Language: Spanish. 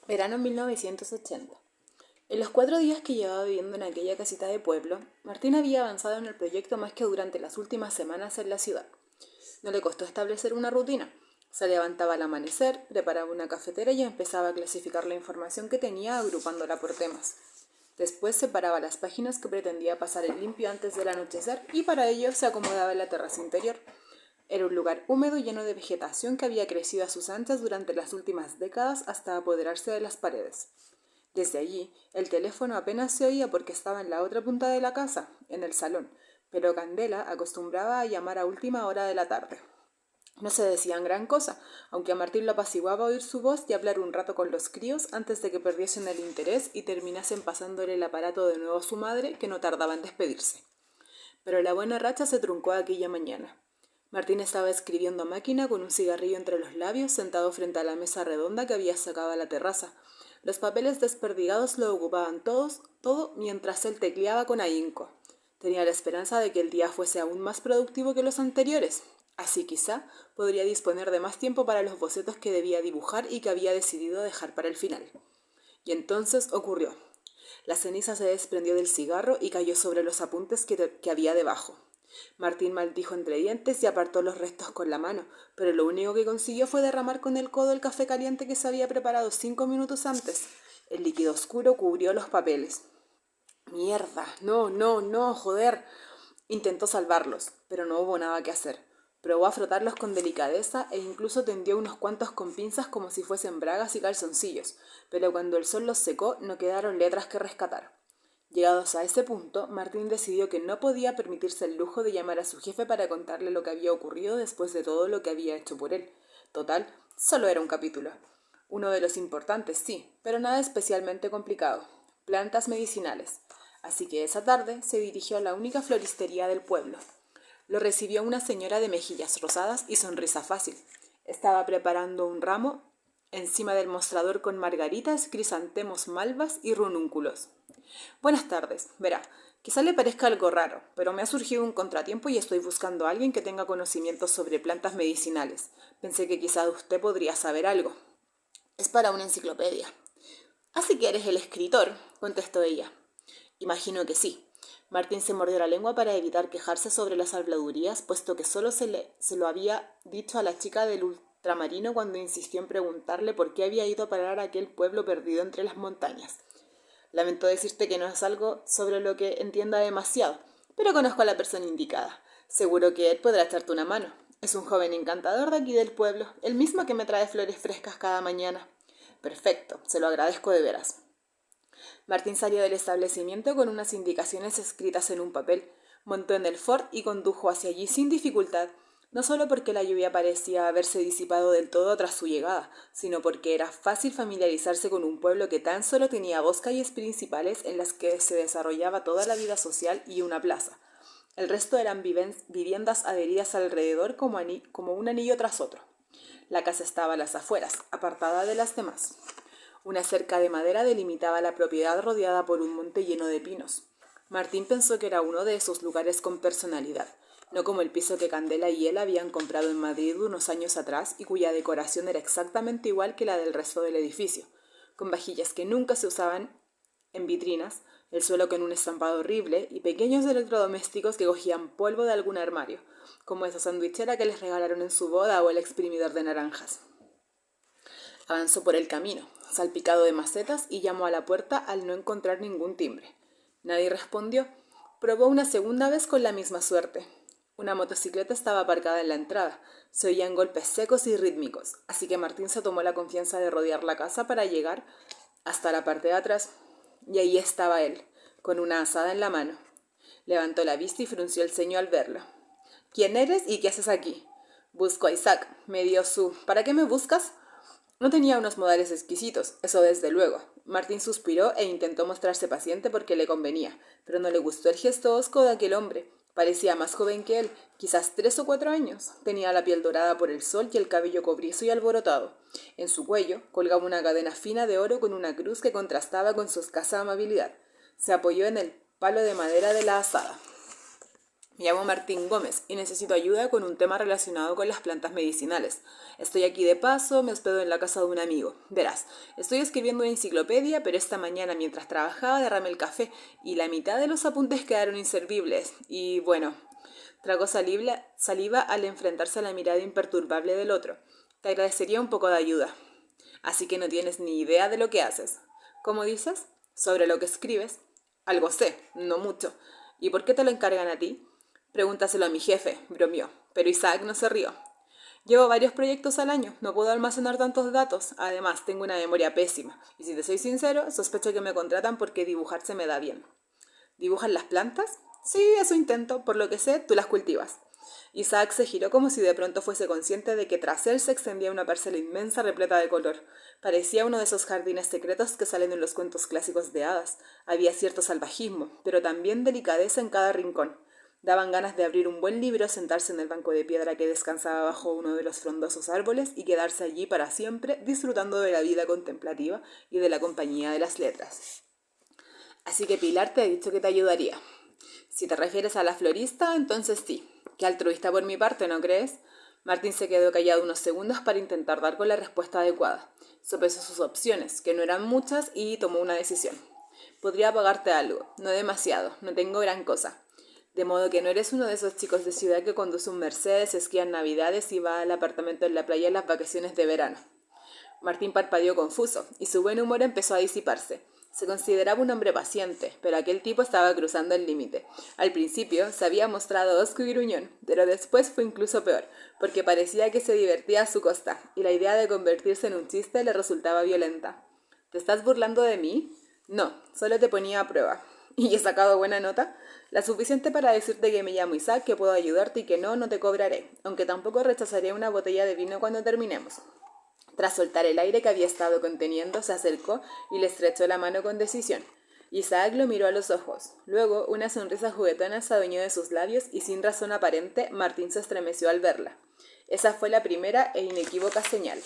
Verano 1980. En los 4 días que llevaba viviendo en aquella casita de pueblo, Martín había avanzado en el proyecto más que durante las últimas semanas en la ciudad. No le costó establecer una rutina. Se levantaba al amanecer, preparaba una cafetera y empezaba a clasificar la información que tenía agrupándola por temas. Después separaba las páginas que pretendía pasar en limpio antes del anochecer y para ello se acomodaba en la terraza interior. Era un lugar húmedo y lleno de vegetación que había crecido a sus anchas durante las últimas décadas hasta apoderarse de las paredes. Desde allí, el teléfono apenas se oía porque estaba en la otra punta de la casa, en el salón, pero Candela acostumbraba a llamar a última hora de la tarde. No se decían gran cosa, aunque a Martín lo apaciguaba oír su voz y hablar un rato con los críos antes de que perdiesen el interés y terminasen pasándole el aparato de nuevo a su madre, que no tardaba en despedirse. Pero la buena racha se truncó aquella mañana. Martín estaba escribiendo a máquina con un cigarrillo entre los labios, sentado frente a la mesa redonda que había sacado a la terraza. Los papeles desperdigados lo ocupaban todo mientras él tecleaba con ahínco. Tenía la esperanza de que el día fuese aún más productivo que los anteriores. Así quizá podría disponer de más tiempo para los bocetos que debía dibujar y que había decidido dejar para el final. Y entonces ocurrió. La ceniza se desprendió del cigarro y cayó sobre los apuntes que había debajo. Martín maldijo entre dientes y apartó los restos con la mano, pero lo único que consiguió fue derramar con el codo el café caliente que se había preparado 5 minutos antes. El líquido oscuro cubrió los papeles. Mierda, no, no, no, joder. Intentó salvarlos, pero no hubo nada que hacer. Probó a frotarlos con delicadeza e incluso tendió unos cuantos con pinzas como si fuesen bragas y calzoncillos, pero cuando el sol los secó no quedaron letras que rescatar. Llegados a ese punto, Martín decidió que no podía permitirse el lujo de llamar a su jefe para contarle lo que había ocurrido después de todo lo que había hecho por él. Total, solo era un capítulo. Uno de los importantes, sí, pero nada especialmente complicado. Plantas medicinales. Así que esa tarde se dirigió a la única floristería del pueblo. Lo recibió una señora de mejillas rosadas y sonrisa fácil. Estaba preparando un ramo encima del mostrador con margaritas, crisantemos malvas y runúnculos. Buenas tardes, verá, quizá le parezca algo raro, pero me ha surgido un contratiempo y estoy buscando a alguien que tenga conocimientos sobre plantas medicinales. Pensé que quizá usted podría saber algo. Es para una enciclopedia. Así que eres el escritor, contestó ella. Imagino que sí. Martín se mordió la lengua para evitar quejarse sobre las habladurías, puesto que solo se lo había dicho a la chica del ultramarino cuando insistió en preguntarle por qué había ido a parar a aquel pueblo perdido entre las montañas. Lamento decirte que no es algo sobre lo que entienda demasiado, pero conozco a la persona indicada. Seguro que él podrá echarte una mano. Es un joven encantador de aquí del pueblo, el mismo que me trae flores frescas cada mañana. Perfecto, se lo agradezco de veras. Martín salió del establecimiento con unas indicaciones escritas en un papel, montó en el Ford y condujo hacia allí sin dificultad, no solo porque la lluvia parecía haberse disipado del todo tras su llegada, sino porque era fácil familiarizarse con un pueblo que tan solo tenía dos calles principales en las que se desarrollaba toda la vida social y una plaza. El resto eran viviendas adheridas alrededor como un anillo tras otro. La casa estaba a las afueras, apartada de las demás. Una cerca de madera delimitaba la propiedad rodeada por un monte lleno de pinos. Martín pensó que era uno de esos lugares con personalidad, no como el piso que Candela y él habían comprado en Madrid unos años atrás y cuya decoración era exactamente igual que la del resto del edificio, con vajillas que nunca se usaban en vitrinas, el suelo con un estampado horrible y pequeños electrodomésticos que cogían polvo de algún armario, como esa sandwichera que les regalaron en su boda o el exprimidor de naranjas. Avanzó por el camino, salpicado de macetas, y llamó a la puerta al no encontrar ningún timbre. Nadie respondió. Probó una segunda vez con la misma suerte. Una motocicleta estaba aparcada en la entrada. Se oían golpes secos y rítmicos, así que Martín se tomó la confianza de rodear la casa para llegar hasta la parte de atrás. Y ahí estaba él, con una azada en la mano. Levantó la vista y frunció el ceño al verlo. ¿Quién eres y qué haces aquí? Busco a Isaac. Me dio su... ¿Para qué me buscas? No tenía unos modales exquisitos, eso desde luego. Martín suspiró e intentó mostrarse paciente porque le convenía, pero no le gustó el gesto hosco de aquel hombre. Parecía más joven que él, quizás 3 o 4 años. Tenía la piel dorada por el sol y el cabello cobrizo y alborotado. En su cuello colgaba una cadena fina de oro con una cruz que contrastaba con su escasa amabilidad. Se apoyó en el palo de madera de la azada. Me llamo Martín Gómez y necesito ayuda con un tema relacionado con las plantas medicinales. Estoy aquí de paso, me hospedo en la casa de un amigo. Verás, estoy escribiendo una enciclopedia, pero esta mañana mientras trabajaba derramé el café y la mitad de los apuntes quedaron inservibles. Y bueno, tragó saliva al enfrentarse a la mirada imperturbable del otro. Te agradecería un poco de ayuda. Así que no tienes ni idea de lo que haces. ¿Cómo dices? Sobre lo que escribes. Algo sé, no mucho. ¿Y por qué te lo encargan a ti? Pregúntaselo a mi jefe, bromeó, pero Isaac no se rió. Llevo varios proyectos al año, no puedo almacenar tantos datos, además tengo una memoria pésima, y si te soy sincero, sospecho que me contratan porque dibujar se me da bien. ¿Dibujan las plantas? Sí, eso intento, por lo que sé, tú las cultivas. Isaac se giró como si de pronto fuese consciente de que tras él se extendía una parcela inmensa repleta de color. Parecía uno de esos jardines secretos que salen en los cuentos clásicos de hadas. Había cierto salvajismo, pero también delicadeza en cada rincón. Daban ganas de abrir un buen libro, sentarse en el banco de piedra que descansaba bajo uno de los frondosos árboles y quedarse allí para siempre, disfrutando de la vida contemplativa y de la compañía de las letras. Así que Pilar te ha dicho que te ayudaría. Si te refieres a la florista, entonces sí. Qué altruista por mi parte, ¿no crees? Martín se quedó callado unos segundos para intentar dar con la respuesta adecuada. Sopesó sus opciones, que no eran muchas, y tomó una decisión. Podría pagarte algo, no demasiado, no tengo gran cosa. De modo que no eres uno de esos chicos de ciudad que conduce un Mercedes, esquía en Navidades y va al apartamento en la playa en las vacaciones de verano. Martín parpadeó confuso, y su buen humor empezó a disiparse. Se consideraba un hombre paciente, pero aquel tipo estaba cruzando el límite. Al principio se había mostrado hosco y gruñón, pero después fue incluso peor, porque parecía que se divertía a su costa, y la idea de convertirse en un chiste le resultaba violenta. ¿Te estás burlando de mí? No, solo te ponía a prueba. ¿Y he sacado buena nota? La suficiente para decirte que me llamo Isaac, que puedo ayudarte y que no te cobraré, aunque tampoco rechazaré una botella de vino cuando terminemos. Tras soltar el aire que había estado conteniendo, se acercó y le estrechó la mano con decisión. Isaac lo miró a los ojos. Luego, una sonrisa juguetona se adueñó de sus labios y sin razón aparente, Martín se estremeció al verla. Esa fue la primera e inequívoca señal.